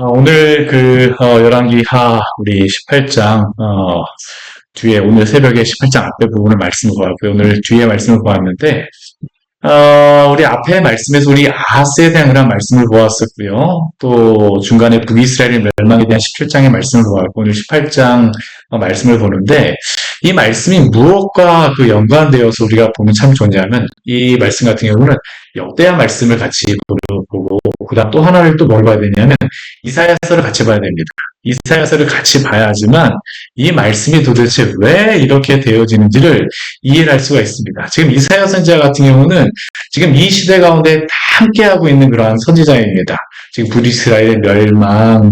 오늘 열왕기하 우리 18장, 뒤에 오늘 새벽에 18장 앞에 부분을 말씀을 보았고요. 오늘 뒤에 말씀을 보았는데, 우리 앞에 말씀에서 우리 아하스에 대한 그런 말씀을 보았었고요. 또 중간에 북이스라엘의 멸망에 대한 17장의 말씀을 보았고, 오늘 18장 말씀을 보는데, 이 말씀이 무엇과 연관되어서 우리가 보면 참 좋냐면, 이 말씀 같은 경우는 역대하 말씀을 같이 보고, 그 다음 또 하나를 또 뭘 봐야 되냐면, 이사야서를 같이 봐야 됩니다. 이사야서를 같이 봐야지만 이 말씀이 도대체 왜 이렇게 되어지는지를 이해할 수가 있습니다. 지금 이사야 선지자 같은 경우는 지금 이 시대 가운데 다 함께하고 있는 그러한 선지자입니다. 지금 북이스라엘의 멸망,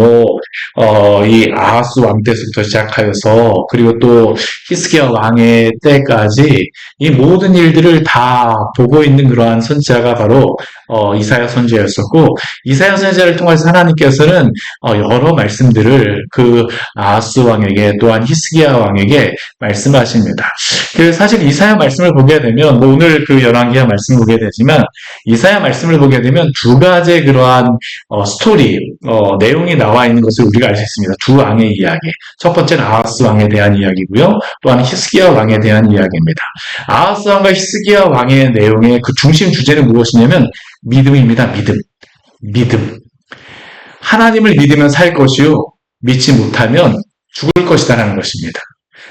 이 아하스 왕 때부터 시작하여서 그리고 또 히스기야 왕의 때까지 이 모든 일들을 다 보고 있는 그러한 선지자가 바로 이사야 선지자였었고, 이사야 선지자를 통해서 하나님께서는 여러 말씀들을 아하스 왕에게 또한 히스기야 왕에게 말씀하십니다. 사실 이사야 말씀을 보게 되면 오늘 열왕기하 말씀을 보게 되지만 이사야 말씀을 보게 되면 두 가지의 그러한 스토리 내용이 나와 있는 것을 우리가 알 수 있습니다. 두 왕의 이야기. 첫 번째는 아하스 왕에 대한 이야기고요. 또한 히스기야 왕에 대한 이야기입니다. 아하스 왕과 히스기야 왕의 내용의 중심 주제는 무엇이냐면 믿음입니다. 믿음. 하나님을 믿으면 살 것이요, 믿지 못하면 죽을 것이다라는 것입니다.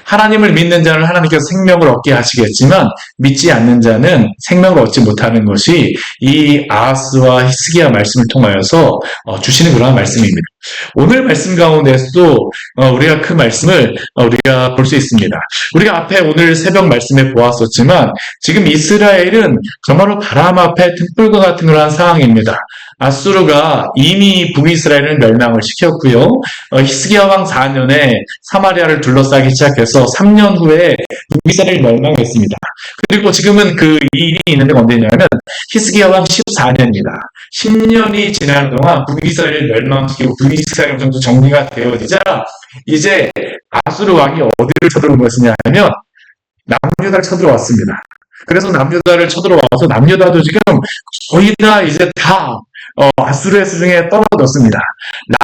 하나님을 믿는 자는 하나님께서 생명을 얻게 하시겠지만 믿지 않는 자는 생명을 얻지 못하는 것이 이 아하스와 히스기야 말씀을 통하여서 주시는 그러한 말씀입니다. 오늘 말씀 가운데서도 우리가 그 말씀을 우리가 볼 수 있습니다. 우리가 앞에 오늘 새벽 말씀에 보았었지만 지금 이스라엘은 정말로 바람 앞에 등불과 같은 그러한 상황입니다. 아수르가 이미 북이스라엘을 멸망을 시켰고요. 히스기야 왕 4년에 사마리아를 둘러싸기 시작해서 3년 후에 북이스라엘이 멸망했습니다. 그리고 지금은 그 일이 있는데 언제냐면 히스기야 왕 14년입니다. 10년이 지나는 동안 북이스라엘을 멸망시키고 북이스라엘 정도 정리가 되어지자 이제 아수르 왕이 어디를 쳐들어온 것이냐 하면 남유다를 쳐들어왔습니다. 그래서 남유다를 쳐들어와서 남유다도 지금 거의 다 이제 다 아수르의 수중에 떨어졌습니다.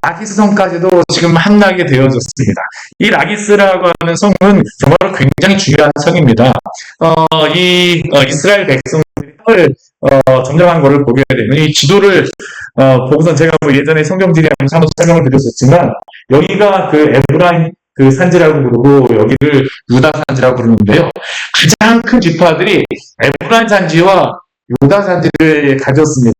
라기스 성까지도 지금 함락이 되어졌습니다. 이 라기스라고 하는 성은 정말 굉장히 중요한 성입니다. 이스라엘 백성들이 성을 점령한 것을 보게 되면 이 지도를 보고선 제가 예전에 성경지리하면서 한번 설명을 드렸었지만 여기가 에브라임 산지라고 부르고 여기를 유다 산지라고 부르는데요. 가장 큰 지파들이 에브라임 산지와 유다 산지를 가졌습니다.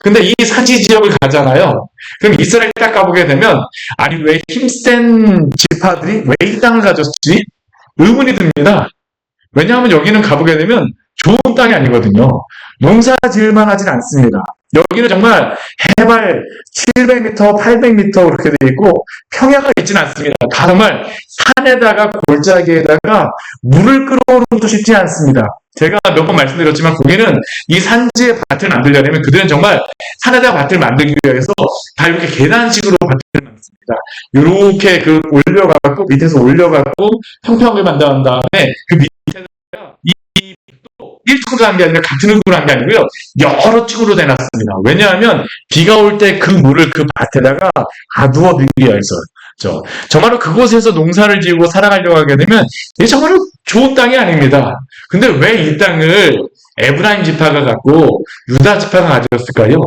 근데 이 산지 지역을 가잖아요. 그럼 이스라엘 딱 가보게 되면 아니 왜 힘센 지파들이 왜 이 땅을 가졌지? 의문이 듭니다. 왜냐하면 여기는 가보게 되면 좋은 땅이 아니거든요. 농사 지을만 하진 않습니다. 여기는 정말 해발 700m, 800m 그렇게 되어 있고 평야가 있지는 않습니다. 다 정말 산에다가 골짜기에다가 물을 끌어오는 것도 쉽지 않습니다. 제가 몇 번 말씀드렸지만 거기는 이 산지에 밭을 만들려면 그들은 정말 산에다가 밭을 만들기 위해서 다 이렇게 계단식으로 밭을 만듭니다. 이렇게 올려갖고 밑에서 올려갖고 평평하게 만든 다음에 그 밑에다가 이 1층으로 한 게 아니라 같은 흙으로 한 게 아니고요. 여러 층으로 내놨습니다. 왜냐하면 비가 올 때 그 물을 그 밭에다가 가두어두기 위해서. 정말로 그곳에서 농사를 지으고 살아가려고 하게 되면 이게 정말로 좋은 땅이 아닙니다. 근데 왜 이 땅을 에브라임 지파가 갖고 유다 지파가 가졌을까요?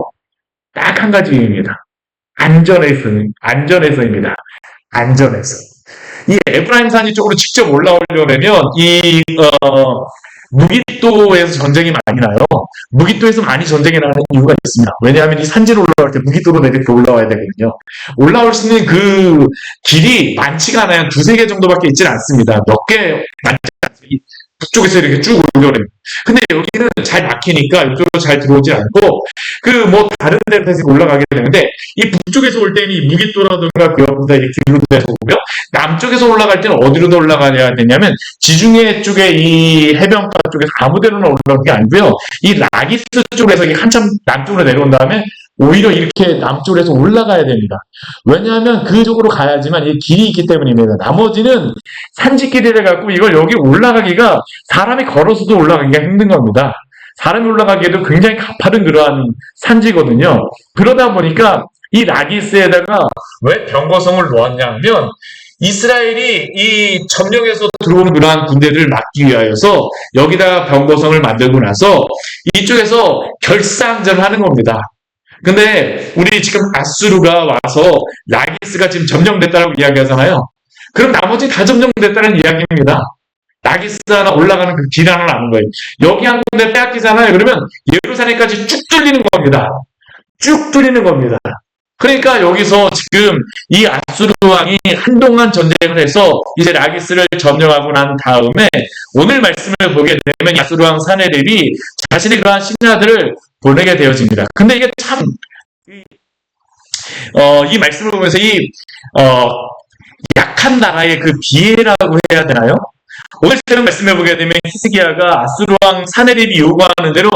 딱 한 가지 이유입니다. 안전해서입니다. 안전해서. 이 에브라임 산지 쪽으로 직접 올라오려면 무기토에서 전쟁이 많이 나요. 무기토에서 많이 전쟁이 나는 이유가 있습니다. 왜냐하면 이 산지로 올라갈 때 무기토로 이렇게 올라와야 되거든요. 올라올 수 있는 그 길이 많지가 않아요. 두세 개 정도밖에 있지는 않습니다. 몇 개 많지 않습니다. 북쪽에서 이렇게 쭉 올려내요. 근데 여기는 잘 막히니까 이쪽으로 잘 들어오지 않고 다른 데서 올라가게 되는데 이 북쪽에서 올 때는 이 무기토라든가 그 옆에다 이렇게 길로돼서 오고요. 남쪽에서 올라갈 때는 어디로 올라가야 되냐면 지중해 쪽에 이 해변가 쪽에서 아무데로나 올라가는 게 아니고요. 이 라기스 쪽에서 한참 남쪽으로 내려온 다음에 오히려 이렇게 남쪽으로 해서 올라가야 됩니다. 왜냐하면 그쪽으로 가야지만 이 길이 있기 때문입니다. 나머지는 산지길이라 갖고 이걸 여기 올라가기가 사람이 걸어서도 올라가기가 힘든 겁니다. 사람이 올라가기에도 굉장히 가파른 그러한 산지거든요. 그러다 보니까 이 라기스에다가 왜 병거성을 놓았냐 하면 이스라엘이 이 점령에서 들어오는 그러한 군대들을 막기 위하여서 여기다가 병거성을 만들고 나서 이쪽에서 결사항전을 하는 겁니다. 근데 우리 지금 아수르가 와서 라기스가 지금 점령됐다고 이야기하잖아요. 그럼 나머지 다 점령됐다는 이야기입니다. 라기스 하나 올라가는 그 길 하나를 아는 거예요. 여기 한 군데 빼앗기잖아요. 그러면 예루살렘까지 쭉 뚫리는 겁니다. 쭉 뚫리는 겁니다. 그러니까 여기서 지금 이 아수르 왕이 한동안 전쟁을 해서 이제 라기스를 점령하고 난 다음에 오늘 말씀을 보게 되면 아수르 왕 사네립이 자신의 그러한 신하들을 보내게 되어집니다. 근데 이게 참 이 말씀을 보면서 약한 나라의 그 비애라고 해야 되나요? 오늘처럼 말씀해 보게 되면 히스기야가 아수르 왕 사네립이 요구하는 대로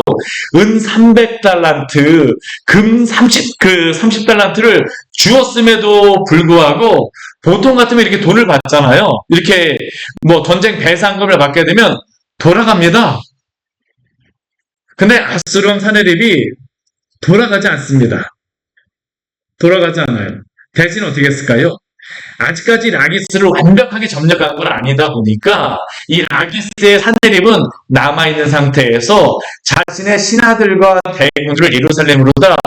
은 300달란트, 금 30달란트를 주었음에도 불구하고 보통 같으면 이렇게 돈을 받잖아요. 이렇게 뭐 전쟁 배상금을 받게 되면 돌아갑니다. 근데 아수르 왕 사네립이 돌아가지 않습니다. 돌아가지 않아요. 대신 어떻게 했을까요? 아직까지 라기스를 완벽하게 점령한 건 아니다 보니까 이 라기스의 사내립은 남아있는 상태에서 자신의 신하들과 대군들을 예루살렘으로다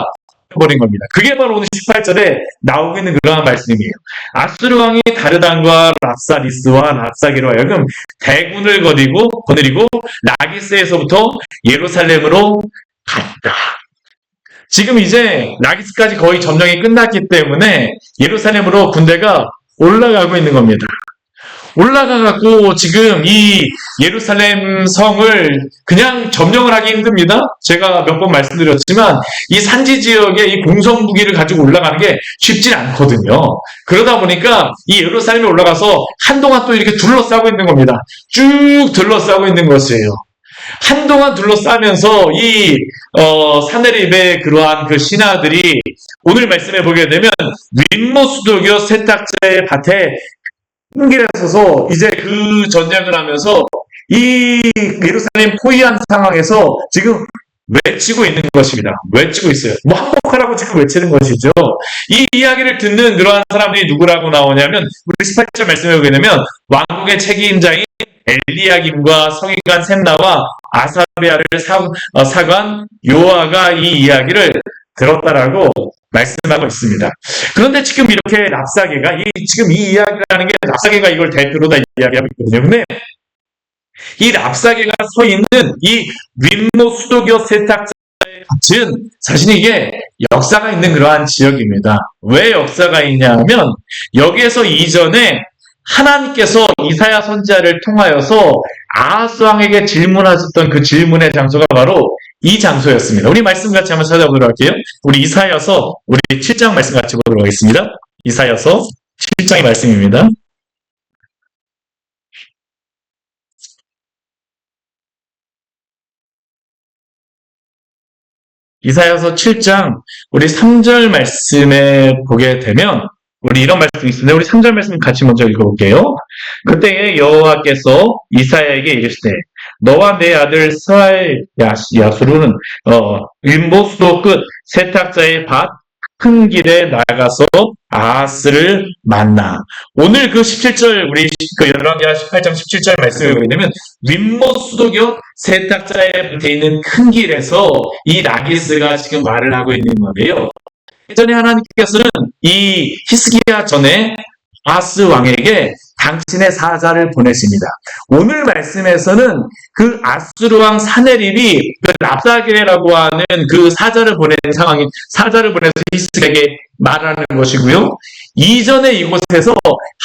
버린 겁니다. 그게 바로 오늘 18절에 나오고 있는 그러한 말씀이에요. 아수르 왕이 다르단과 랍사리스와 랍사기로 하여금 대군을 거느리고 라기스에서부터 예루살렘으로 갔다. 지금 이제 라기스까지 거의 점령이 끝났기 때문에 예루살렘으로 군대가 올라가고 있는 겁니다. 올라가갖고 지금 이 예루살렘 성을 그냥 점령을 하기 힘듭니다. 제가 몇 번 말씀드렸지만 이 산지 지역에 이 공성 무기를 가지고 올라가는 게 쉽지 않거든요. 그러다 보니까 이 예루살렘에 올라가서 한동안 또 이렇게 둘러싸고 있는 겁니다. 쭉 둘러싸고 있는 것이에요. 한동안 둘러싸면서 이 사네립의 그러한 그 신하들이 오늘 말씀해 보게 되면 윗모수도교 세탁자의 밭에 큰 길에 서서 이제 그 전쟁을 하면서 이 예루살렘 포위한 상황에서 지금 외치고 있는 것입니다. 외치고 있어요. 뭐 항복하라고 지금 외치는 것이죠. 이 이야기를 듣는 그러한 사람들이 누구라고 나오냐면 우리 18절 말씀해 보게 되면 왕국의 책임자인 엘리야김과 서기관 셈나와 아사베아를 사관 요아가 이 이야기를 들었다라고 말씀하고 있습니다. 그런데 지금 이렇게 랍사게가 지금 이 이야기라는 게 랍사게가 이걸 대표로 다 이야기하고 있거든요. 근데 이 랍사게가 서 있는 이 윗모 수도교 세탁자의 밭은 사실 이게 역사가 있는 그러한 지역입니다. 왜 역사가 있냐면 여기에서 이전에 하나님께서 이사야 선지자를 통하여서 아하스 왕에게 질문하셨던 그 질문의 장소가 바로 이 장소였습니다. 우리 말씀 같이 한번 찾아보도록 할게요. 우리 이사야서 우리 7장 말씀 같이 보도록 하겠습니다. 이사야서 7장의 말씀입니다. 이사야서 7장 우리 3절 말씀에 보게 되면 우리 이런 말씀이 있습니다. 우리 3절 말씀 같이 먼저 읽어볼게요. 그때에 여호와께서 이사야에게 이르시되 너와 내 아들 스알 야수르는 윗모수도 끝 세탁자의 밭 큰 길에 나가서 아하스를 만나. 오늘 그 17절 우리 그 열왕기하 18장 17절 말씀을 보게 되면 윗모수도교 세탁자의 밭에 있는 큰 길에서 이 라기스가 지금 말을 하고 있는 건데요. 예전에 하나님께서는 이 히스기야 전에 아하스 왕에게 당신의 사자를 보내십니다. 오늘 말씀에서는 그 아수르 왕 사네립이 그 랍사게라고 하는 그 사자를 보내서 히스기야에게 말하는 것이고요. 이전에 이곳에서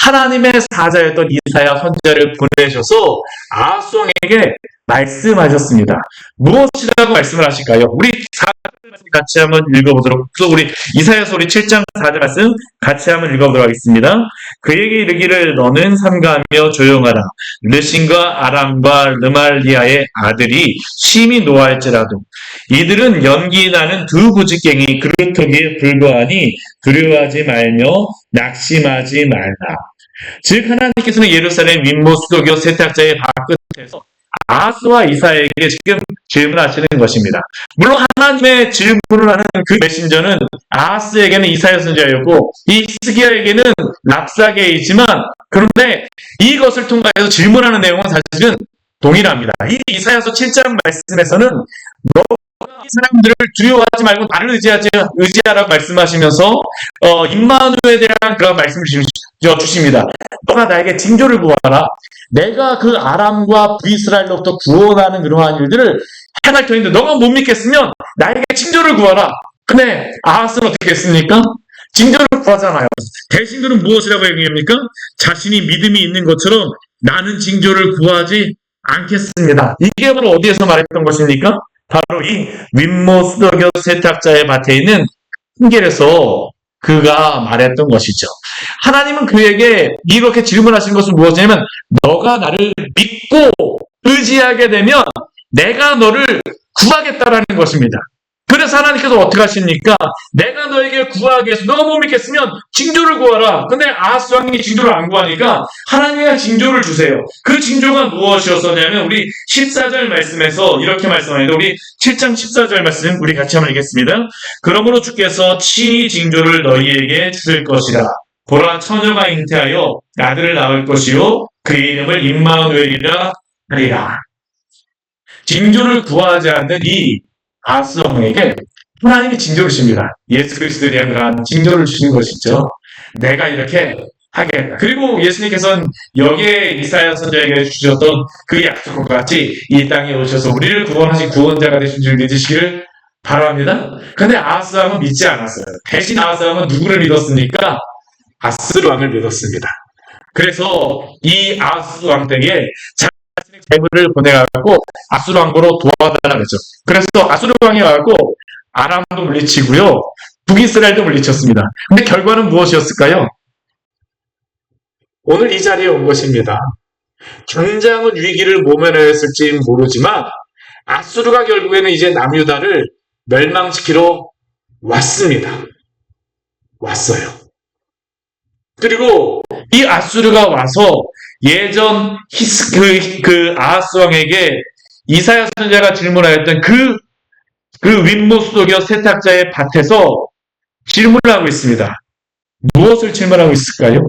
하나님의 사자였던 이사야 선지자를 보내셔서 아하스 왕에게 말씀하셨습니다. 무엇이라고 말씀을 하실까요? 우리 4절 말씀 같이 한번 읽어보도록, 또 우리 이사야서 우리 7장 4절 말씀 같이 한번 읽어보도록 하겠습니다. 그에게 이르기를 너는 삼가하며 조용하라. 르신과 아람과 르말리아의 아들이 심히 노할지라도 이들은 연기 나는 두 부직갱이 그루터기에 불과하니 두려워하지 말며 낙심하지 말라. 즉 하나님께서는 예루살렘 윗모수도교 세탁자의 밭 끝에서 아하스와 이사야에게 지금 질문하시는 것입니다. 물론 하나님의 질문을 하는 그 메신저는 아하스에게는 이사야 선지자였고 이 히스기야에게는 랍사게이지만 그런데 이것을 통과해서 질문하는 내용은 사실은 동일합니다. 이 이사야서 7장 말씀에서는 너가 이 사람들을 두려워하지 말고 나를 의지하라고 말씀하시면서 임마누엘에 대한 그런 말씀을 주십니다. 너가 나에게 징조를 구하라. 내가 그 아람과 브이스라엘로부터 구원하는 그러한 일들을 행할 터인데 너가 못 믿겠으면 나에게 징조를 구하라. 근데 아하스는 어떻게 했습니까? 징조를 구하잖아요. 대신 그는 무엇이라고 얘기합니까? 자신이 믿음이 있는 것처럼 나는 징조를 구하지 않겠습니다. 이게 바로 어디에서 말했던 것입니까? 바로 이 윗모 수더겨 세탁자의 밭에 있는 hin겔에서 그가 말했던 것이죠. 하나님은 그에게 이렇게 질문하신 것은 무엇이냐면 너가 나를 믿고 의지하게 되면 내가 너를 구하겠다라는 것입니다. 그래서 하나님께서 어떻게 하십니까? 내가 너에게 구하기 위해서 너가 못 믿겠으면 징조를 구하라. 근데 아하스 왕이 징조를 안 구하니까 하나님이 징조를 주세요. 그 징조가 무엇이었었냐면 우리 14절 말씀에서 이렇게 말씀합니다. 우리 7장 14절 말씀 우리 같이 한번 읽겠습니다. 그러므로 주께서 친히 징조를 너희에게 주실 것이라. 보라 처녀가 잉태하여 아들을 낳을 것이요 그의 이름을 임마누엘이라 하리라. 징조를 구하지 않는 이 아하스 왕에게 하나님이 징조를 주십니다. 예수 그리스도에 대한 그런 징조를 주신 것이죠. 내가 이렇게 하겠다. 그리고 예수님께서는 여기에 이사야 선지자에게 주셨던 그 약속과 같이 이 땅에 오셔서 우리를 구원하신 구원자가 되신 줄 믿으시기를 바랍니다. 근데 아하스 왕은 믿지 않았어요. 대신 아하스 왕은 누구를 믿었습니까? 아스루 왕을 믿었습니다. 그래서 이 아하스 왕 댁에 자신의 재물을 보내가지고 아수르 왕으로 도와달라고 했죠. 그래서 아수르 왕이 와고 아람도 물리치고요. 북이스라엘도 물리쳤습니다. 근데 결과는 무엇이었을까요? 오늘 이 자리에 온 것입니다. 당장은 위기를 모면했을지 모르지만 아수르가 결국에는 이제 남유다를 멸망시키러 왔습니다. 왔어요. 그리고 이 아수르가 와서 예전 아하스 왕에게 이사야 선지자가 질문하였던 그 윗모 수도겨 세탁자의 밭에서 질문을 하고 있습니다. 무엇을 질문하고 있을까요?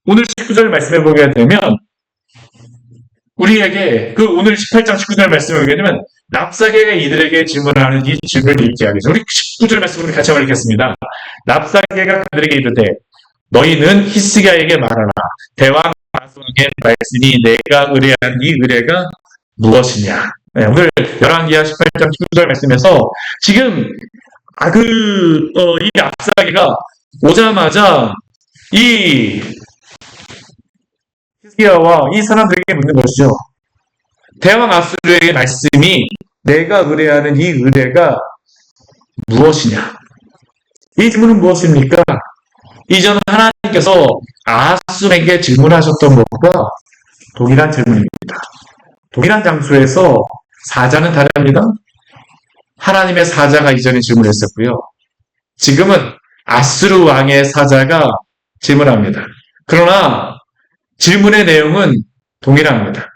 오늘 19절 말씀해 보게 되면 우리에게 오늘 18장 19절 말씀을 보게 되면 랍사게가 이들에게 질문하는 이 질문을 읽게 하겠습니다. 우리 19절 말씀을 같이 한번 읽겠습니다. 랍사게가 그들에게 이르되 너희는 히스기야에게 말하라. 대왕 아하스 왕의 말씀이 내가 의뢰한 이 의뢰가 무엇이냐. 네, 오늘 열왕기하 18장 19절 말씀에서 지금 이 랍사게가 오자마자 이 히스기야와 이 사람들에게 묻는 것이죠. 대왕 아하스의 말씀이 내가 의뢰하는 이 의뢰가 무엇이냐. 이 질문은 무엇입니까? 이전 하나님께서 아하스에게 질문하셨던 것과 동일한 질문입니다. 동일한 장소에서 사자는 다릅니다. 하나님의 사자가 이전에 질문했었고요. 지금은 아수르 왕의 사자가 질문합니다. 그러나 질문의 내용은 동일합니다.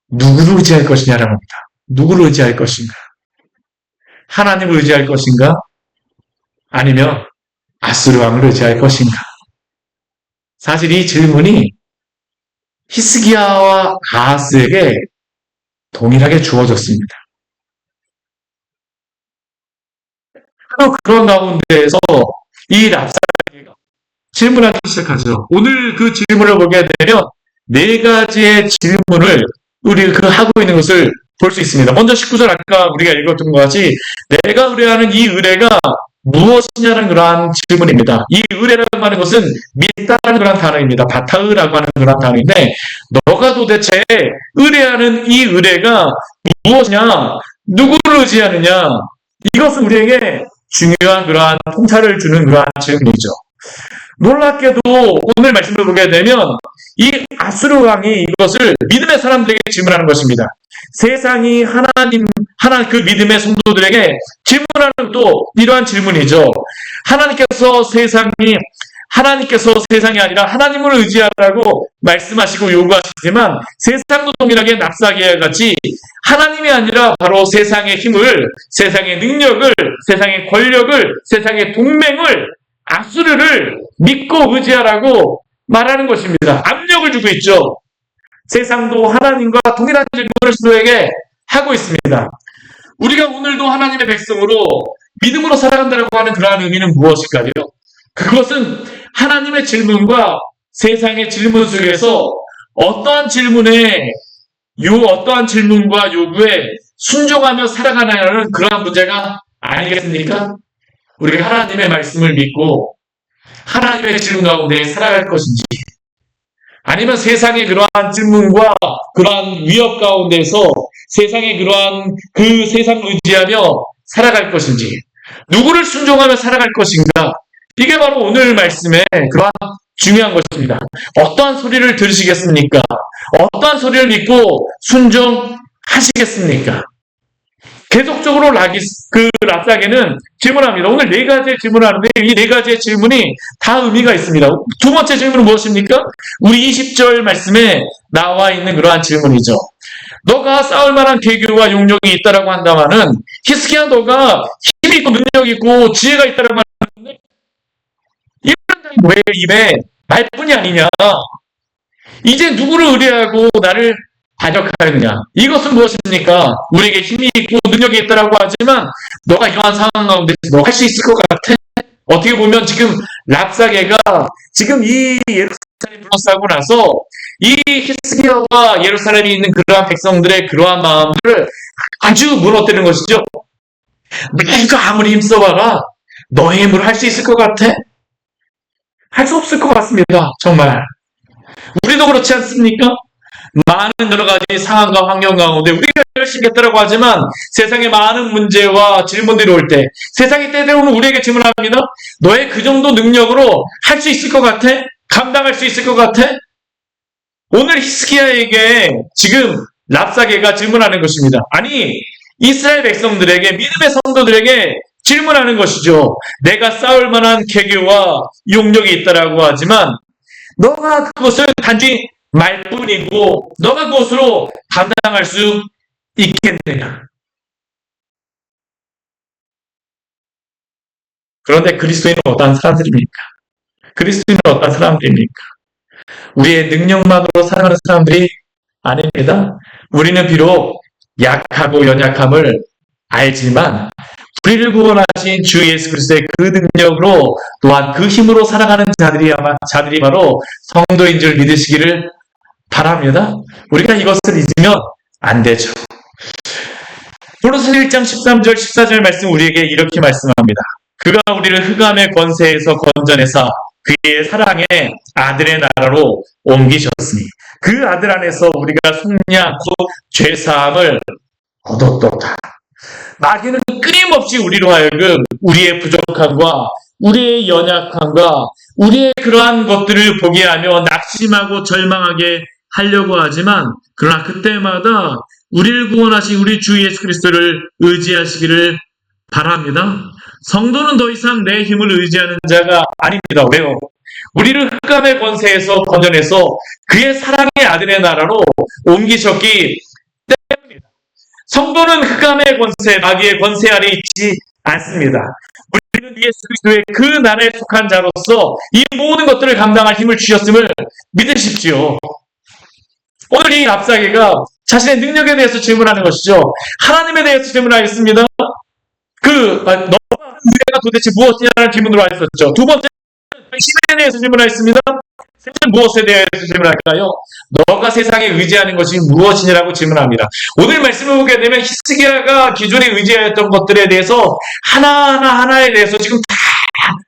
누구를 의지할 것이냐라고 합니다. 누구를 의지할 것인가? 하나님을 의지할 것인가? 아니면 아수르 왕을 의지할 것인가? 사실 이 질문이 히스기야와 아하스에게 동일하게 주어졌습니다. 그런 가운데에서 이 랍사게가 질문하기 시작하죠. 오늘 그 질문을 보게 되면 네 가지의 질문을 우리 하고 있는 것을 볼 수 있습니다. 먼저 19절 아까 우리가 읽었던 것 같이 내가 의뢰하는 이 의뢰가 무엇이냐는 그러한 질문입니다. 이 의뢰라고 하는 것은 믿다라는 그런 단어입니다. 바타으라고 하는 그런 단어인데 너가 도대체 의뢰하는 이 의뢰가 무엇이냐? 누구를 의지하느냐? 이것은 우리에게 중요한 그러한 통찰을 주는 그러한 질문이죠. 놀랍게도 오늘 말씀을 보게 되면 이 아수르 왕이 이것을 믿음의 사람들에게 질문하는 것입니다. 세상이 그 믿음의 성도들에게 질문하는 또 이러한 질문이죠. 하나님께서 세상이 하나님께서 세상이 아니라 하나님을 의지하라고 말씀하시고 요구하시지만 세상도 동일하게 납사계와 같이 하나님이 아니라 바로 세상의 힘을, 세상의 능력을, 세상의 권력을, 세상의 동맹을, 악수를 믿고 의지하라고 말하는 것입니다. 압력을 주고 있죠. 세상도 하나님과 동일한 질문을 스스로에게 하고 있습니다. 우리가 오늘도 하나님의 백성으로 믿음으로 살아간다고 하는 그러한 의미는 무엇일까요? 그것은 하나님의 질문과 세상의 질문 속에서 어떠한 질문과 요구에 순종하며 살아가나라는 그러한 문제가 아니겠습니까? 우리가 하나님의 말씀을 믿고 하나님의 질문 가운데 살아갈 것인지, 아니면 세상의 그러한 질문과 그러한 위협 가운데서 세상의 그러한 그 세상을 의지하며 살아갈 것인지, 누구를 순종하며 살아갈 것인가, 이게 바로 오늘 말씀의 그러한 중요한 것입니다. 어떠한 소리를 들으시겠습니까? 어떠한 소리를 믿고 순종하시겠습니까? 계속적으로 랍사게는 질문합니다. 오늘 4가지의 질문을 하는데 이 4가지의 질문이 다 의미가 있습니다. 두 번째 질문은 무엇입니까? 우리 20절 말씀에 나와 있는 그러한 질문이죠. 너가 싸울 만한 계교와 용력이 있다라고 한다면은, 히스기야, 너가 힘이 있고 능력이 있고 지혜가 있다라고 하는데 이런 자의 왜 입에 말뿐이 아니냐? 이제 누구를 의뢰하고 나를 반역하느냐? 이것은 무엇입니까? 우리에게 힘이 있고 능력이 있다라고 하지만 너가 이러한 상황 가운데 너 할 수 있을 것 같아? 어떻게 보면 지금 랍사게가 지금 이 예루살렘 둘러싸고 나서 이 히스기야와 예루살렘에 있는 그러한 백성들의 그러한 마음을 아주 무너뜨리는 것이죠. 내가 아무리 힘써봐라, 너의 힘으로 할 수 있을 것 같아? 할 수 없을 것 같습니다. 정말. 우리도 그렇지 않습니까? 많은 여러 가지 상황과 환경 가운데 우리가 열심히 했다고 하지만 세상에 많은 문제와 질문들이 올 때 세상이 때때로는 우리에게 질문합니다. 너의 그 정도 능력으로 할 수 있을 것 같아? 감당할 수 있을 것 같아? 오늘 히스기야에게 지금 랍사게가 질문하는 것입니다. 아니, 이스라엘 백성들에게, 믿음의 성도들에게 질문하는 것이죠. 내가 싸울 만한 계교와 용력이 있다라고 하지만 너가 그것을 단지 말뿐이고 너가 그것으로 감당할 수 있겠느냐? 그런데 그리스도인은 어떠한 사람들입니까? 그리스도인은 어떠한 사람들입니까? 우리의 능력만으로 살아가는 사람들이 아닙니다. 우리는 비록 약하고 연약함을 알지만 우리를 구원하신 주 예수 그리스도의 그 능력으로 또한 그 힘으로 살아가는 자들이 바로 성도인 줄 믿으시기를 바랍니다. 우리가 이것을 잊으면 안 되죠. 고린도서 1장 13절 14절 말씀 우리에게 이렇게 말씀합니다. 그가 우리를 흑암의 권세에서 건져내사 그의 사랑의 아들의 나라로 옮기셨으니 그 아들 안에서 우리가 속량 곧 죄사함을 얻었도다. 마귀는 끊임없이 우리로 하여금 우리의 부족함과 우리의 연약함과 우리의 그러한 것들을 보게 하며 낙심하고 절망하게 하려고 하지만, 그러나 그때마다 우리를 구원하신 우리 주 예수 그리스도를 의지하시기를 바랍니다. 성도는 더 이상 내 힘을 의지하는 자가 아닙니다. 왜요? 우리를 흑암의 권세에서 건져내서 그의 사랑의 아들의 나라로 옮기셨기 때문입니다. 성도는 흑암의 권세, 마귀의 권세 아래 있지 않습니다. 우리는 예수 그리스도의 그 나라에 속한 자로서 이 모든 것들을 감당할 힘을 주셨음을 믿으십시오. 오늘 이 랍사게가 자신의 능력에 대해서 질문하는 것이죠. 하나님에 대해서 질문하겠습니다. 너가 우리가 도대체 무엇이냐는 질문으로 하셨죠. 두 번째는 힘에 대해서 질문하였습니다. 셋째는 무엇에 대해서 질문할까요? 너가 세상에 의지하는 것이 무엇이냐라고 질문합니다. 오늘 말씀을 보게 되면 히스기야가 기존에 의지하였던 것들에 대해서 하나하나에 대해서 지금 다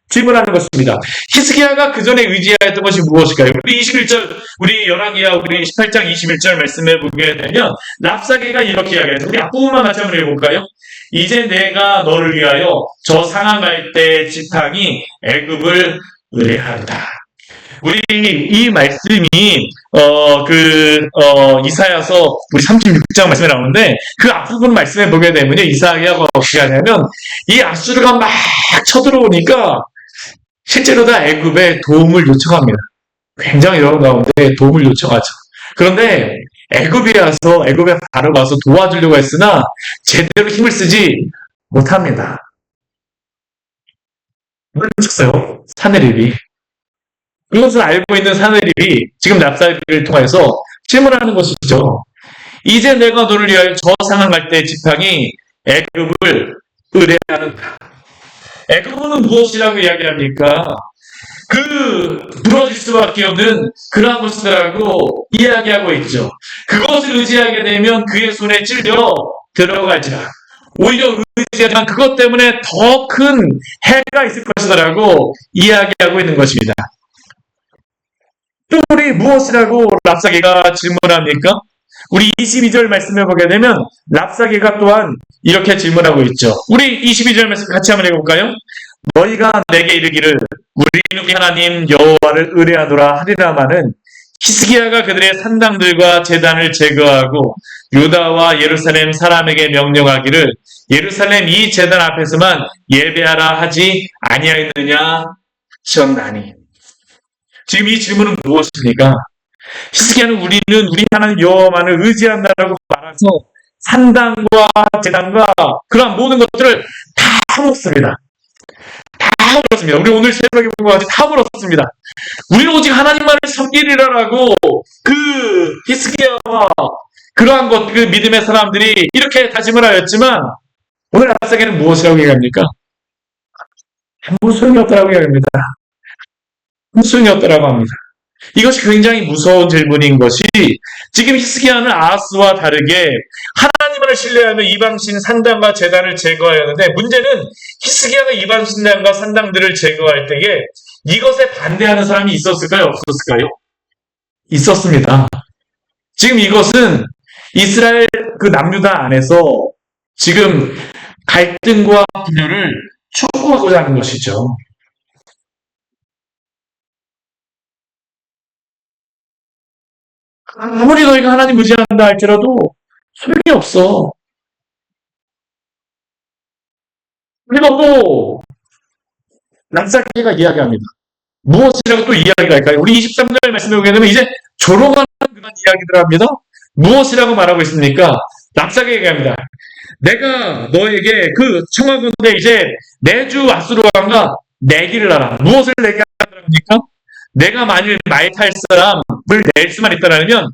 질문하는 것입니다. 히스기야가 그 전에 의지하였던 것이 무엇일까요? 우리 21절, 우리 열왕기야 우리 18장 21절 말씀을 보게 되면 랍사게가 이렇게 이야기해요. 우리 앞부분만 같이 한번 읽어볼까요? 이제 내가 너를 위하여 저 상한 갈대 지팡이 애굽을 의뢰한다. 우리 이 말씀이 이사야서 우리 36장 말씀에 나오는데 그 앞부분 말씀에 보게 되면 이사야가 어떻게 하냐면 이 아수르가 막 쳐들어오니까 실제로 다 애굽에 도움을 요청합니다. 굉장히 어려운 가운데 도움을 요청하죠. 그런데 애굽에 바로 와서 도와주려고 했으나 제대로 힘을 쓰지 못합니다. 물리쳤어요. 사내립이. 그것을 알고 있는 사내립이 지금 랍사기를 통해서 질문하는 것이죠. 이제 내가 너를 위하여 저 상황 갈 때 지팡이 애굽을 의뢰하는가. 애굽은 무엇이라고 이야기합니까? 부러질 수밖에 없는 그러한 것이라고 이야기하고 있죠. 그것을 의지하게 되면 그의 손에 찔려 들어가지라. 오히려 의지하지만 그것 때문에 더 큰 해가 있을 것이라고 이야기하고 있는 것입니다. 또 우리 무엇이라고 랍사게가 질문합니까? 우리 22절 말씀을 보게 되면 랍사게가 또한 이렇게 질문하고 있죠. 우리 22절 말씀 같이 한번 해볼까요? 너희가 내게 이르기를 우리는 우리 하나님 여호와를 의뢰하노라 하리라마는 히스기야가 그들의 산당들과 제단을 제거하고 유다와 예루살렘 사람에게 명령하기를 예루살렘 이 제단 앞에서만 예배하라 하지 아니하였느냐 하셨나니. 지금 이 질문은 무엇입니까? 히스기야는 우리는 우리 하나님 여호와만을 의지한다라고 말해서 산당과 제단과 그러한 모든 것들을 다 물었습니다. 다 물었습니다. 우리 오늘 새벽에 본 것 같이 다 물었습니다. 우리는 오직 하나님만을 섬기리라라고 히스기야와 그러한 것, 그 믿음의 사람들이 이렇게 다짐을 하였지만 오늘 랍사게는 무엇이라고 얘기합니까? 아무 소용이 없다라고 얘기합니다. 아무 소용이 없다라고 합니다. 이것이 굉장히 무서운 질문인 것이 지금 히스기야는 아하스와 다르게 하나님을 신뢰하며 이방신 산당과 제단을 제거하였는데 문제는 히스기야가 이방신당과 산당들을 제거할 때에 이것에 반대하는 사람이 있었을까요? 없었을까요? 있었습니다. 지금 이것은 이스라엘 그 남유다 안에서 지금 갈등과 분열을 촉구하고자 하는 것이죠. 아무리 너희가 하나님 의지한다 할지라도 소용이 없어. 그리고 랍사게가 이야기합니다. 무엇이라고 또 이야기가 할까요? 우리 23절 말씀에 보게 되면 이제 조롱하는 그런 이야기들 합니다. 무엇이라고 말하고 있습니까? 랍사게가 얘기합니다. 내가 너에게 청하건대 이제 내 주 아수르왕과 내기를 하라. 무엇을 내게 하랍니까? 내가 만일 말 탈 사람을 낼 수만 있다면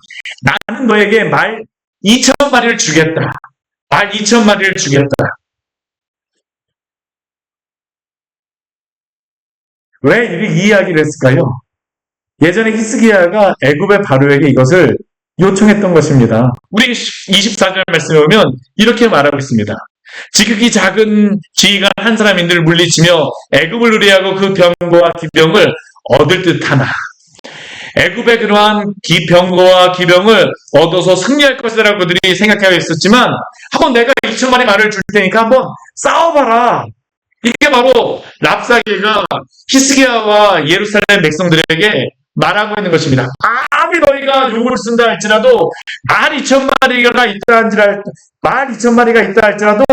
나는 너에게 말 2,000마리를 주겠다. 말 2,000마리를 주겠다. 왜 이 이야기를 했을까요? 예전에 히스기야가 애굽의 바로에게 이것을 요청했던 것입니다. 우리 24절 말씀에 보면 이렇게 말하고 있습니다. 지극히 작은 지휘관 한 사람인들 물리치며 애굽을 의뢰하고 그 병거와 기병을 얻을 듯하나 애굽의 그러한 병거와 기병을 얻어서 승리할 것이라고 그들이 생각하고 있었지만 한번 내가 2,000마리 말을 줄 테니까 한번 싸워봐라. 이게 바로 랍사게가 히스기야와 예루살렘 백성들에게 말하고 있는 것입니다. 아무리 너희가 욕을 쓴다 할지라도 말 2,000마리가 있다 할지라도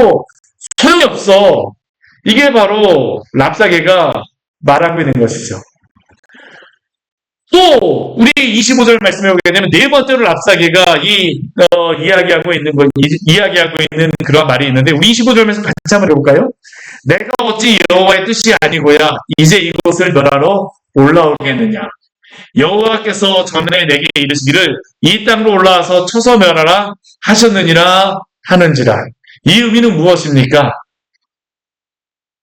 소용이 없어. 이게 바로 랍사게가 말하고 있는 것이죠. 또 우리 25절 말씀에 보게 되면 네 번째로 랍사게가 이야기하고 있는 그런 말이 있는데 우리 25절 말씀 같이 한번 해볼까요? 내가 어찌 여호와의 뜻이 아니고야 이제 이곳을 멸하러 올라오겠느냐. 여호와께서 전에 내게 이르시기를 이 땅으로 올라와서 쳐서 멸하라 하셨느니라 하는지라. 이 의미는 무엇입니까?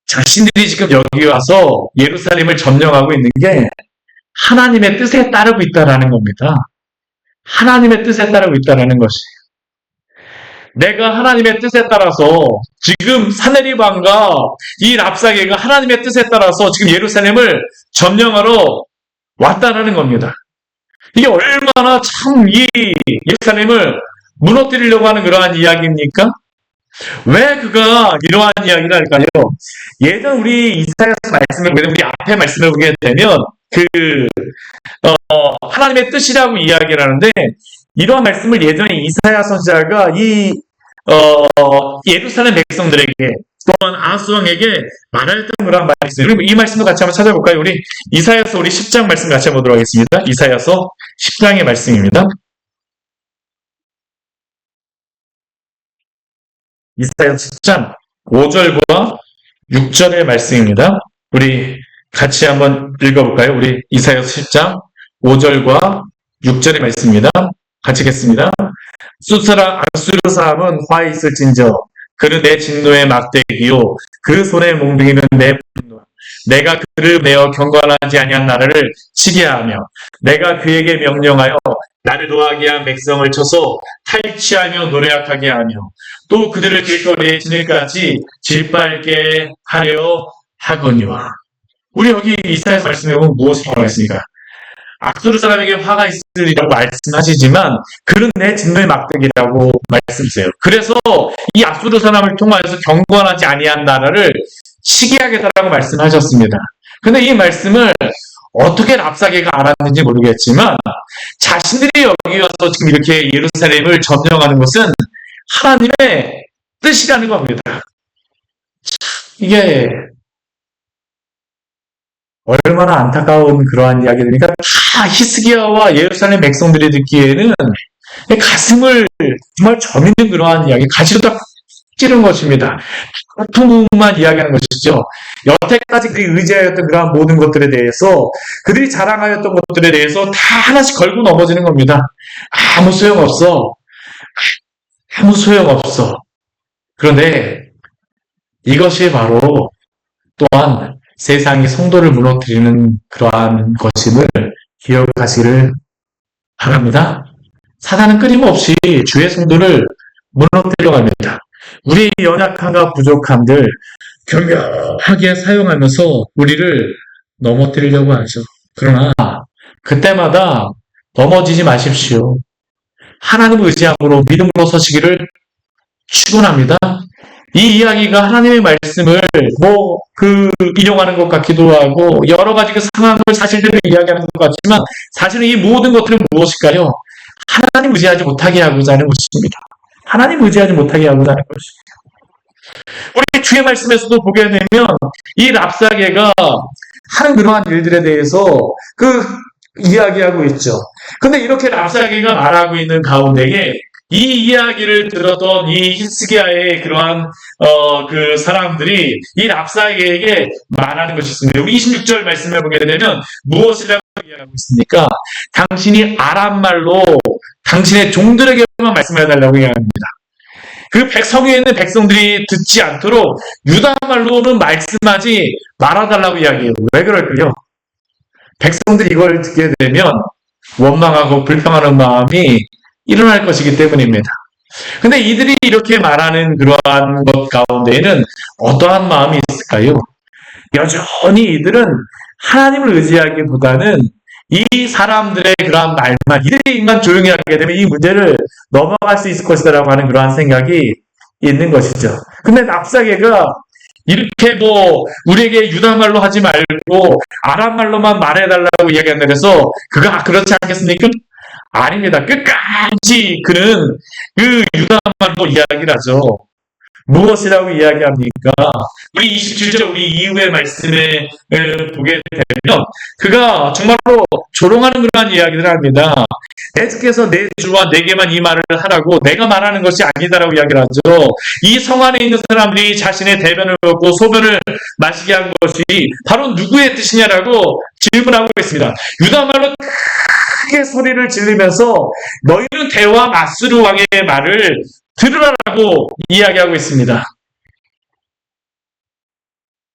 자신들이 지금 여기 와서 예루살렘을 점령하고 있는 게 하나님의 뜻에 따르고 있다라는 겁니다. 하나님의 뜻에 따르고 있다라는 것이에요. 내가 하나님의 뜻에 따라서 지금 사내립 왕과 이 랍사게가 하나님의 뜻에 따라서 지금 예루살렘을 점령하러 왔다라는 겁니다. 이게 얼마나 참 이 예루살렘을 무너뜨리려고 하는 그러한 이야기입니까? 왜 그가 이러한 이야기를 할까요? 예전 우리 이사야서 말씀을 보게 되면 우리 앞에 말씀을 보게 되면 하나님의 뜻이라고 이야기를 하는데 이러한 말씀을 예전에 이사야 선지자가 예루살렘 백성들에게 또한 아하스 왕에게 말하였던 그런 말이 있어요. 그리고 이 말씀도 같이 한번 찾아볼까요? 우리 이사야서 우리 10장 말씀 같이 한번 보도록 하겠습니다. 이사야서 10장의 말씀입니다. 이사야서 10장 5절과 6절의 말씀입니다. 우리 같이 한번 읽어볼까요? 우리 이사야서 10장 5절과 6절의 말씀입니다. 같이 읽겠습니다. 수스라 아수르 사람은 화에 있을진저 그는 내 진노의 막대기요 그 손에 몽둥이는 내 분노 내가 그를 메어 경건하지 아니한 나라를 치게 하며 내가 그에게 명령하여 나를 노하게 한 백성을 쳐서 탈취하며 노래악하게 하며 또 그들을 길거리에 지늘까지 질밟게 하려 하거니와. 우리 여기 이사야서 말씀해 보면 무엇이 나와 있습니까? 아수르 사람에게 화가 있으리라고 말씀하시지만 그는 내 진노의 막대기라고 말씀하세요. 그래서 이 아수르 사람을 통하여서 경건하지 아니한 나라를 치게 하겠다라고 말씀하셨습니다. 근데 이 말씀을 어떻게 랍사게가 알았는지 모르겠지만 자신들이 여기 와서 지금 이렇게 예루살렘을 점령하는 것은 하나님의 뜻이라는 겁니다. 이게 얼마나 안타까운 그러한 이야기들이니까 다 히스기야와 예루살렘 백성들이 듣기에는 가슴을 정말 저미는 그러한 이야기, 가지로 딱 찌른 것입니다. 같은 부분만 이야기하는 것이죠. 여태까지 그들이 의지하였던 그러한 모든 것들에 대해서 그들이 자랑하였던 것들에 대해서 다 하나씩 걸고 넘어지는 겁니다. 아무 소용없어. 아무 소용없어. 그런데 이것이 바로 또한 세상이 성도를 무너뜨리는 그러한 것임을 기억하시기를 바랍니다. 사단은 끊임없이 주의 성도를 무너뜨리려고 합니다. 우리의 연약함과 부족함들 교묘하게 사용하면서 우리를 넘어뜨리려고 하죠. 그러나 그때마다 넘어지지 마십시오. 하나님을 의지함으로 믿음으로 서시기를 축원합니다. 이 이야기가 하나님의 말씀을 인용하는 것 같기도 하고 여러 가지 그 상황을 사실대로 이야기하는 것 같지만 사실은 이 모든 것들은 무엇일까요? 하나님 의지하지 못하게 하고자 하는 것입니다. 하나님 의지하지 못하게 하고자 하는 것입니다. 우리 주의 말씀에서도 보게 되면 이 랍사게가 하는 그러한 일들에 대해서 이야기하고 있죠. 근데 이렇게 랍사게가 말하고 있는 가운데에 이 이야기를 들었던 이 히스기야의 그러한 그 사람들이 이 랍사게에게 말하는 것이 있습니다. 우리 26절 말씀을 보게 되면 무엇이라고 이야기하고 있습니까? 당신이 아람 말로 당신의 종들에게만 말씀해달라고 이야기합니다. 그 백성에 있는 백성들이 듣지 않도록 유다 말로는 말씀하지 말아달라고 이야기해요. 왜 그럴까요? 백성들이 이걸 듣게 되면 원망하고 불평하는 마음이 일어날 것이기 때문입니다. 근데 이들이 이렇게 말하는 그러한 것 가운데에는 어떠한 마음이 있을까요? 여전히 이들은 하나님을 의지하기보다는 이 사람들의 그러한 말만 이들이만 조용히 하게 되면 이 문제를 넘어갈 수 있을 것이다라고 하는 그러한 생각이 있는 것이죠. 근데 랍사게가 이렇게 우리에게 유다말로 하지 말고 아람말로만 말해달라고 이야기한다 그래서 그가 그렇지 않겠습니까? 아닙니다. 끝까지 그는 그 유다말로 이야기를 하죠. 무엇이라고 이야기합니까? 우리 27절 우리 이후의 말씀에 보게 되면 그가 정말로 조롱하는 그러한 이야기를 합니다. 내 주께서 내 주와 내게만 이 말을 하라고 내가 말하는 것이 아니다라고 이야기를 하죠. 이 성 안에 있는 사람들이 자신의 대변을 먹고 소변을 마시게 한 것이 바로 누구의 뜻이냐라고 질문하고 있습니다. 유다말로 크게 소리를 지르면서 너희는 대왕 아수르 왕의 말을 들으라고 이야기하고 있습니다.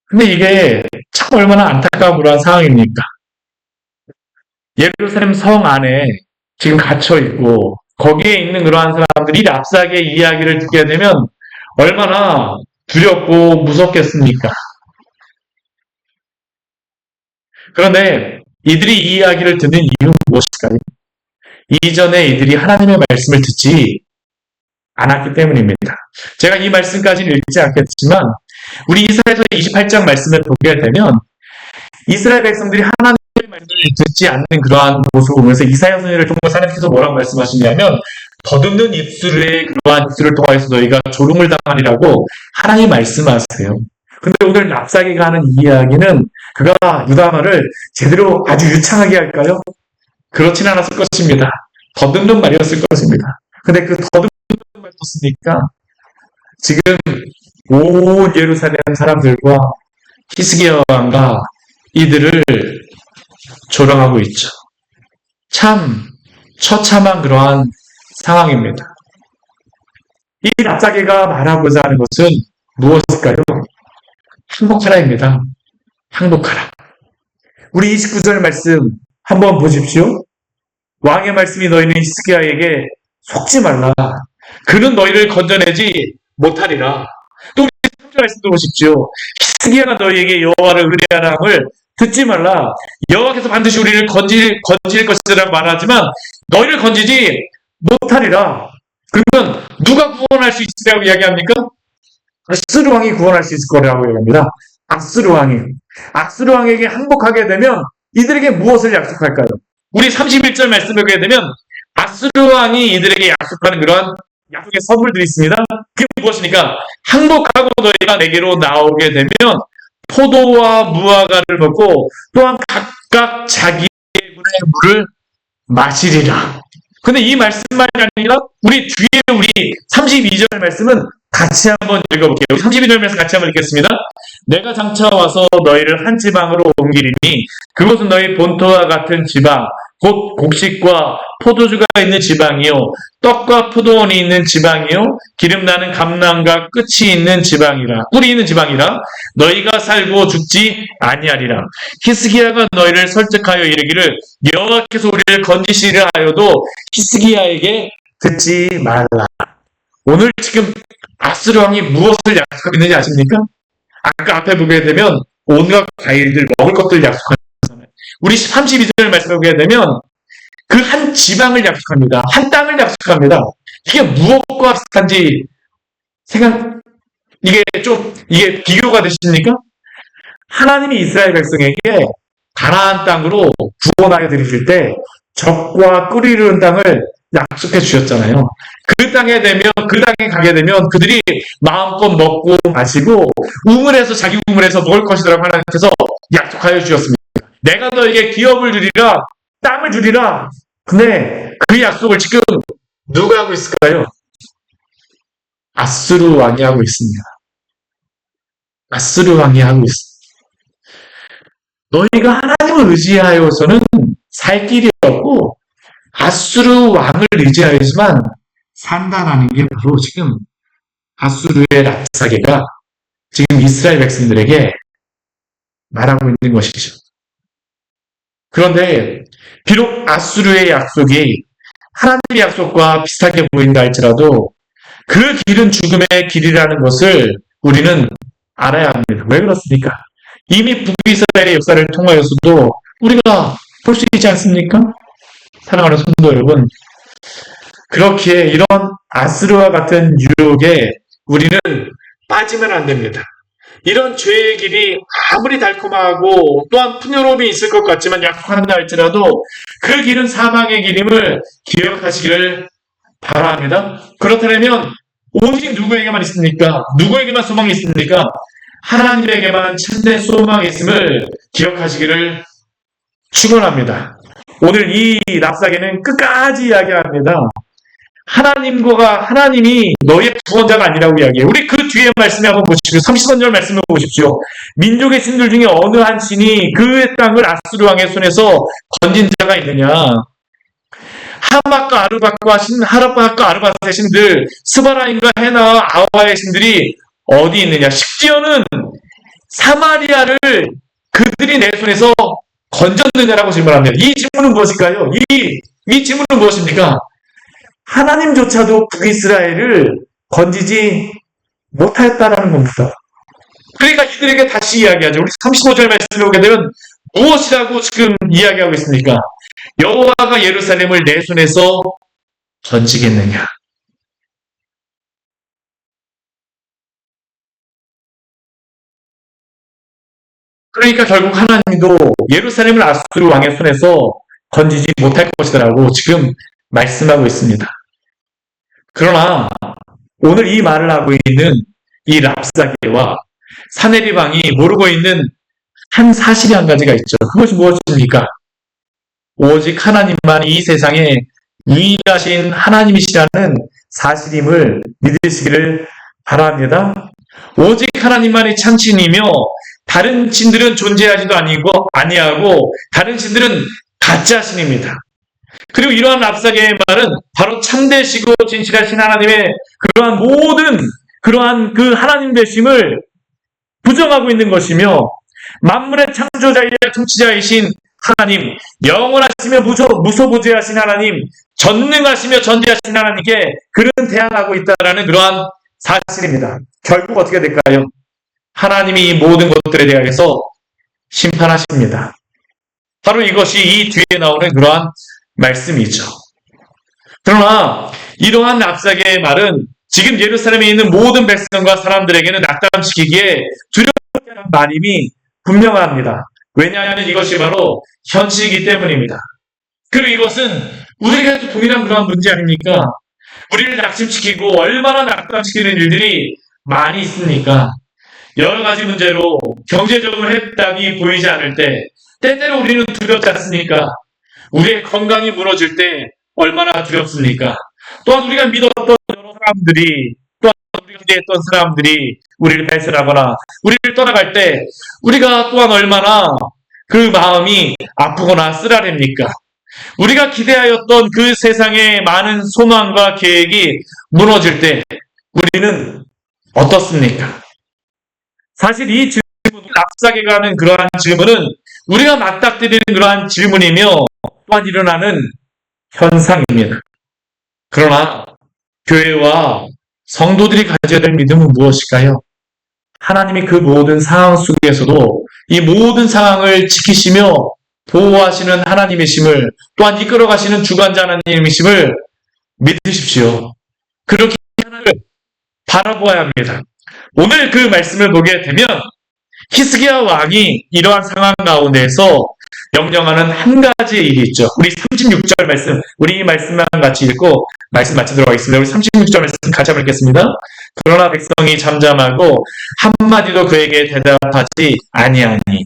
근데 이게 참 얼마나 안타까운 그러한 상황입니까? 예루살렘 성 안에 지금 갇혀있고 거기에 있는 그러한 사람들이 랍사게 이야기를 듣게 되면 얼마나 두렵고 무섭겠습니까? 그런데 이들이 이 이야기를 듣는 이유는 무엇일까요? 이전에 이들이 하나님의 말씀을 듣지 않았기 때문입니다. 제가 이 말씀까지는 읽지 않겠지만 우리 이스라엘서 28장 말씀을 보게 되면 이스라엘 백성들이 하나님의 말씀을 듣지 않는 그러한 모습을 보면서 이사야 선지자를 통해서 하나님께서 뭐라고 말씀하시냐면 더듬는 입술에 그러한 입술을 통하여서 너희가 조롱을 당하리라고 하나님 말씀하세요. 근데 오늘 랍사게가 하는 이 이야기는 그가 유다말을 제대로 아주 유창하게 할까요? 그렇진 않았을 것입니다. 더듬는 말이었을 것입니다. 근데 그 더듬는 말을 썼으니까 지금 온 예루살렘 사람들과 히스기야 왕과 이들을 조롱하고 있죠. 참 처참한 그러한 상황입니다. 이 랍사게가 말하고자 하는 것은 무엇일까요? 항복하라입니다. 항복하라. 우리 29절 말씀 한번 보십시오. 왕의 말씀이 너희는 히스기야에게 속지 말라. 그는 너희를 건져내지 못하리라. 또 우리 3절 말씀도 보십시오. 히스기야가 너희에게 여호와를 의뢰하라 함을 듣지 말라. 여호와께서 반드시 우리를 건질 것이라고 말하지만 너희를 건지지 못하리라. 그러면 누가 구원할 수 있으라고 이야기합니까? 아스루 왕이 구원할 수 있을 거라고 이야기합니다. 아스루 왕이. 아스루 왕에게 항복하게 되면 이들에게 무엇을 약속할까요? 우리 31절 말씀을 보게 되면 아스루 왕이 이들에게 약속하는 그러한 약속의 선물들이 있습니다. 그게 무엇이니까? 항복하고 너희가 내게로 나오게 되면 포도와 무화과를 먹고 또한 각각 자기의 문의 물을 마시리라. 근데 이 말씀만이 아니라 우리 뒤에 우리 32절 말씀은 같이 한번 읽어볼게요. 우리 32절 말씀 같이 한번 읽겠습니다. 내가 장차 와서 너희를 한 지방으로 옮기리니 그곳은 너희 본토와 같은 지방 곧 곡식과 포도주가 있는 지방이요 떡과 포도원이 있는 지방이요 기름 나는 감람과 끝이 있는 지방이라 꿀이 있는 지방이라 너희가 살고 죽지 아니하리라. 히스기야가 너희를 설득하여 이르기를 여호와께서 우리를 건지시리라 하여도 히스기야에게 듣지 말라. 오늘 지금 아스루 왕이 무엇을 약속하고 있는지 아십니까? 아까 앞에 보게 되면 온갖 과일들 먹을 것들 약속하잖아요. 우리 32절 말씀을 보게 되면 그 한 지방을 약속합니다. 한 땅을 약속합니다. 이게 무엇과 비슷한지 이게 비교가 되십니까? 하나님이 이스라엘 백성에게 가나안 땅으로 구원하여 드리실 때 적과 꿀이 흐르는 땅을 약속해 주셨잖아요. 그 땅에 가게 되면 그들이 마음껏 먹고 마시고 자기 우물에서 먹을 것이라고 하나님께서 약속하여 주셨습니다. 내가 너에게 기업을 주리라, 땅을 주리라. 근데 그 약속을 지금 누가 하고 있을까요? 아스루 왕이 하고 있습니다. 아스루 왕이 하고 있습니다. 너희가 하나님을 의지하여서는 살 길이 없고 아스루 왕을 의지하여야지만 산다라는 게 바로 지금 아스루의 랍사게가 지금 이스라엘 백성들에게 말하고 있는 것이죠. 그런데 비록 아스루의 약속이 하나님의 약속과 비슷하게 보인다 할지라도 그 길은 죽음의 길이라는 것을 우리는 알아야 합니다. 왜 그렇습니까? 이미 북이스라엘의 역사를 통하여서도 우리가 볼 수 있지 않습니까? 사랑하는 성도 여러분, 그렇기에 이런 아스루와 같은 유혹에 우리는 빠지면 안 됩니다. 이런 죄의 길이 아무리 달콤하고 또한 풍요로움이 있을 것 같지만 약속한다 할지라도 그 길은 사망의 길임을 기억하시기를 바랍니다. 그렇다면 오직 누구에게만 있습니까? 누구에게만 소망이 있습니까? 하나님에게만 참된 소망이 있음을 기억하시기를 축원합니다. 오늘 이 랍사게는 끝까지 이야기합니다. 하나님이 너희의 구원자가 아니라고 이야기해요. 우리 그 뒤에 말씀에 한번 보십시오. 30절 말씀을 보십시오. 민족의 신들 중에 어느 한 신이 그 땅을 아스루 왕의 손에서 건진 자가 있느냐. 하맛과 아르밧의 신들, 스바라임과 헤나와 아와의 신들이 어디 있느냐. 심지어는 사마리아를 그들이 내 손에서 건졌느냐라고 질문합니다. 이 질문은 무엇일까요? 이 질문은 무엇입니까? 하나님조차도 북이스라엘을 건지지 못하였다라는 겁니다. 그러니까 이들에게 다시 이야기하죠. 우리 35절 말씀을 보게 되면 무엇이라고 지금 이야기하고 있습니까? 여호와가 예루살렘을 내 손에서 건지겠느냐. 그러니까 결국 하나님도 예루살렘을 아수르 왕의 손에서 건지지 못할 것이라고 지금 말씀하고 있습니다. 그러나 오늘 이 말을 하고 있는 이 랍사게와 사내리방이 모르고 있는 한 사실이 한 가지가 있죠. 그것이 무엇입니까? 오직 하나님만 이 세상에 유일하신 하나님이시라는 사실임을 믿으시기를 바랍니다. 오직 하나님만이 참신이며 다른 신들은 존재하지도 아니하고 다른 신들은 가짜 신입니다. 그리고 이러한 랍사게의 말은 바로 참되시고 진실하신 하나님의 그러한 그 하나님 되심을 부정하고 있는 것이며 만물의 창조자이자 통치자이신 하나님, 영원하시며 무소부재하신 하나님, 전능하시며 전지하신 하나님께 그는 대항하고 있다라는 그러한 사실입니다. 결국 어떻게 될까요? 하나님이 이 모든 것들에 대해서 심판하십니다. 바로 이것이 이 뒤에 나오는 그러한 말씀이죠. 그러나 이러한 랍사게의 말은 지금 예루살렘에 있는 모든 백성과 사람들에게는 낙담시키기에 두렵지 않은 말임이 분명합니다. 왜냐하면 이것이 바로 현실이기 때문입니다. 그리고 이것은 우리에게도 동일한 그러한 문제 아닙니까? 우리를 낙심시키고 얼마나 낙담시키는 일들이 많이 있습니까? 여러 가지 문제로 경제적으로 해답이 보이지 않을 때 때때로 우리는 두렵지 않습니까? 우리의 건강이 무너질 때 얼마나 두렵습니까? 또한 우리가 믿었던 여러 사람들이, 또한 우리가 기대했던 사람들이 우리를 배신하거나 우리를 떠나갈 때 우리가 또한 얼마나 그 마음이 아프거나 쓰라립니까? 우리가 기대하였던 그 세상의 많은 소망과 계획이 무너질 때 우리는 어떻습니까? 사실 이 질문은 납작해가 하는 그러한 질문은 우리가 맞닥뜨리는 그러한 질문이며 또한 일어나는 현상입니다. 그러나 교회와 성도들이 가져야 될 믿음은 무엇일까요? 하나님이 그 모든 상황 속에서도 이 모든 상황을 지키시며 보호하시는 하나님이심을, 또한 이끌어가시는 주관자 하나님이심을 믿으십시오. 그렇게 하나님을 바라보아야 합니다. 오늘 그 말씀을 보게 되면 히스기야 왕이 이러한 상황 가운데서 명령하는 한 가지 일이 있죠. 우리 36절 말씀, 우리 이 말씀만 같이 읽고 말씀 마치도록 하겠습니다. 우리 36절 말씀 같이 한번 읽겠습니다. 그러나 백성이 잠잠하고 한마디도 그에게 대답하지 아니하니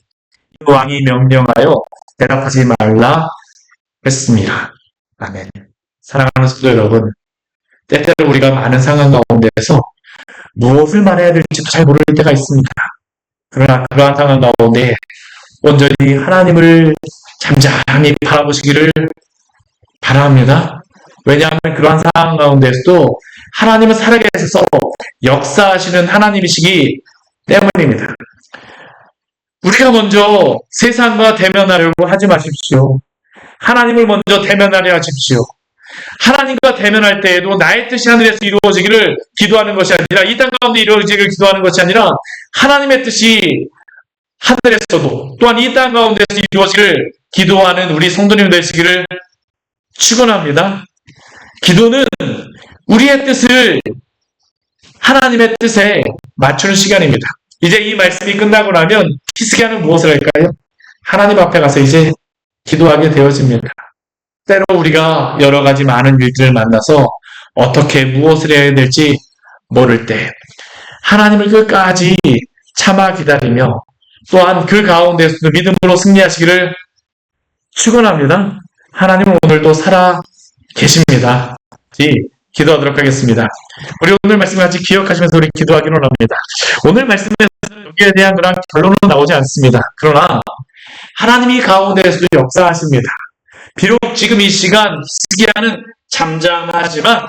왕이 명령하여 대답하지 말라 했습니다. 아멘. 사랑하는 성도 여러분, 때때로 우리가 많은 상황 가운데서 무엇을 말해야 될지도 잘 모를 때가 있습니다. 그러나 그러한 상황 가운데 온전히 하나님을 잠잠히 바라보시기를 바랍니다. 왜냐하면 그러한 상황 가운데서도 하나님은 살아계셔서 역사하시는 하나님이시기 때문입니다. 우리가 먼저 세상과 대면하려고 하지 마십시오. 하나님을 먼저 대면하려 하십시오. 하나님과 대면할 때에도 나의 뜻이 하늘에서 이루어지기를 기도하는 것이 아니라, 이 땅 가운데 이루어지기를 기도하는 것이 아니라 하나님의 뜻이 하늘에서도 또한 이 땅 가운데서 이루어지기를 기도하는 우리 성도님 되시기를 축원합니다. 기도는 우리의 뜻을 하나님의 뜻에 맞추는 시간입니다. 이제 이 말씀이 끝나고 나면 히스기야는 무엇을 할까요? 하나님 앞에 가서 이제 기도하게 되어집니다. 때로 우리가 여러 가지 많은 일들을 만나서 어떻게 무엇을 해야 될지 모를 때 하나님을 끝까지 참아 기다리며 또한 그 가운데서도 믿음으로 승리하시기를 축원합니다. 하나님은 오늘도 살아 계십니다. 기도하도록 하겠습니다. 우리 오늘 말씀 같이 기억하시면서 우리 기도하기로 합니다. 오늘 말씀에서 여기에 대한 그런 결론은 나오지 않습니다. 그러나 하나님이 가운데에서도 역사하십니다. 비록 지금 이 시간 히스기야는 잠잠하지만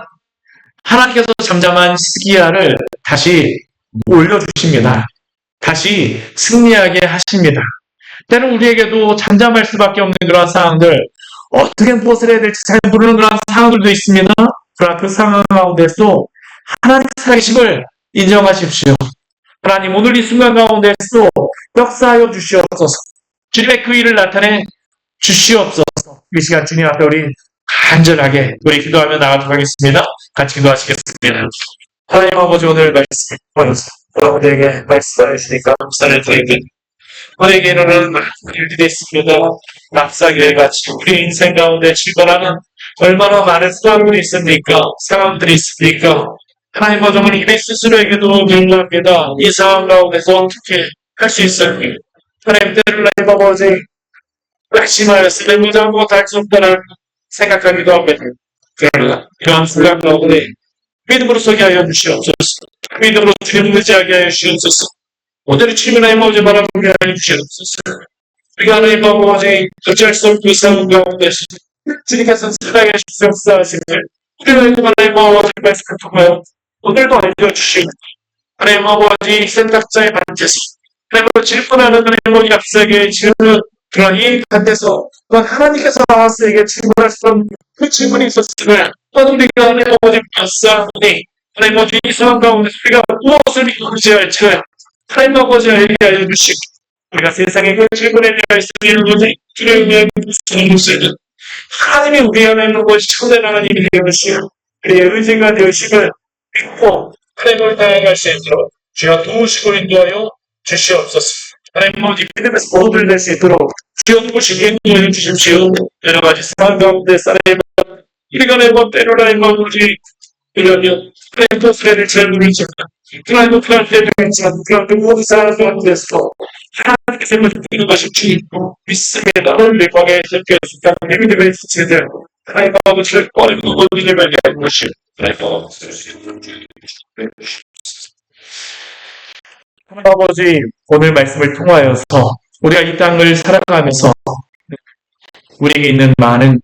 하나님께서 잠잠한 히스기야를 다시 올려주십니다. 다시 승리하게 하십니다. 때로 우리에게도 잠잠할 수밖에 없는 그런 상황들, 어떻게 무엇을 해야 될지 잘 모르는 그런 상황들도 있습니다. 그러나 그 상황 가운데서 하나님 살아계심을 인정하십시오. 하나님, 오늘 이 순간 가운데서 역사하여 주시옵소서. 주님의 그 일을 나타내 주시옵소서. 이 시간 주님 앞에 우리 간절하게 우리 기도하며 나가도록 하겠습니다. 같이 기도하시겠습니다. 하나님 아버지, 오늘 말씀 우리에게 말씀해 주시니까 감사를 드립니다. 우리에게 일어나는 일들이 있습니다. 납사기를 같이 우리 인생 가운데 출발하는 얼마나 많은 상황들이 있습니까? 하나님 아버지는 우리 스스로에게도 경고합니다. 이 상황 가운데서 어떻게 할 수 있을까요? 하나님 때를 하나님 아버지 낙심하여서 내 모자 아무것도 할 수 없다는 생각하기도 합니다. 그러나 이러한 순간 가운데 믿음으로 서게 하여 주시옵소서. 믿음으로 주님을 의지하게 하여 주시옵소서. 오늘의 주님을 하나님 아버지 바라보게 하여 주시옵소서. 우리가 하나님 아버지 어찌할 수 없는 그 상황 가운데서 주님께서 사랑해 주시옵소서 하시는 우리를 하나님 아버지 말씀을 통하여 오늘도 알려주시고 하나님 아버지 선택자의 반대서 하나님 아버지 질문하는 하나님 아버지 앞서게 질문 그런 이 반대서 또한 하나님께서 아하스에게 질문할 수 없는 그 질문이 있었으면 또한 우리가 하나님 아버지 불쌍하니 하나님 아버지 이 상황 가운데 우리가 무엇을 믿고지 할지 하나님 아버지 알게 하여 주시고 우리가 세상에 그 질문에 대해서 이루어진 주를 위해 무슨 것을 하나님이 우리 안에 있는 것이 참된 하나님이 되어주시고 우리의 의지가 되어주시고 믿고 하나님을 다양할 수 있도록 주여 도우시고 인도하여 주시옵소서. 하나님 아버지 믿음에서 모두를 낼 수 있도록 주여 도우시고 인도하여 주십시오. 여러 가지 상황 가운데 하나님 우리가 매번 때로나 하나님 아버지 이러면 하나님 도스레를 잘 누리지만 하나님 그런 때도 있지만 그런 모든 상황 가운데서 하나님께서 믿는 것이 주님고 믿습니다. 오늘 광야에 잡혀있다 믿음의 지체들 하나님 아버지를 꺼내고 어디를 발견한 것이 하나님 아버지 오늘 말씀을 통하여서 우리가 이 땅을 살아가면서 우리에게 있는 많은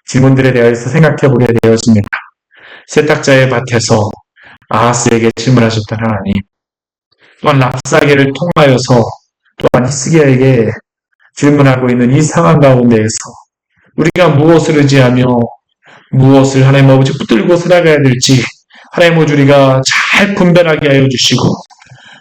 질문들에 대해서 생각해 보게 되었습니다. 세탁자의 밭에서 아하스에게 질문하셨던 하나님, 또한 랍사게를 통하여서 또한 히스기야에게 질문하고 있는 이 상황 가운데에서 우리가 무엇을 의지하며 무엇을 하나님 아버지 붙들고 살아가야 될지 하나님 아버지 우리가 잘 분별하게 하여 주시고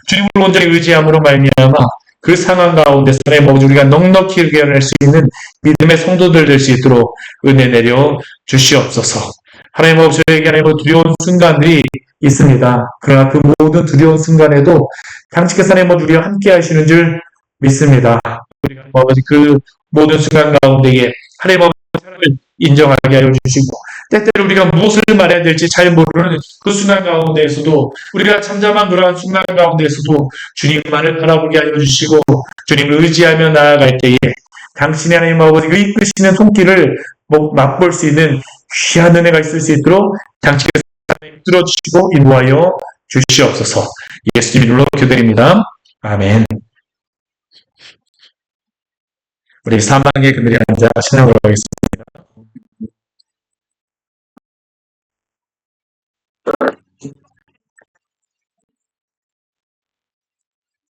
주님을 온전히 의지함으로 말미암아 그 상황 가운데서 하나님 아버지 우리가 넉넉히 의견할 수 있는 믿음의 성도들 될 수 있도록 은혜 내려 주시옵소서. 하나님 아버지 저에게 하나님 아버지 두려운 순간들이 있습니다. 그러나 그 모든 두려운 순간에도 당신께서 하나님 아버지 우리와 함께 하시는 줄 믿습니다. 우리가 하나님 아버지 그 모든 순간 가운데에 하나님 아버지 사랑을 인정하게 하여 주시고 때때로 우리가 무엇을 말해야 될지 잘 모르는 그 순간 가운데에서도 우리가 잠잠한 그러한 순간 가운데에서도 주님만을 바라보게 하여 주시고 주님을 의지하며 나아갈 때에 당신의 하나님 아버지 그 이끄시는 손길을 맛볼 수 있는 귀한 은혜가 있을 수 있도록 당신께서 들어주시고 인도하여 주시옵소서. 예수님이 눌러 기도드립니다. 아멘. 우리 사망의 그늘에 앉아 신앙으로 하겠습니다.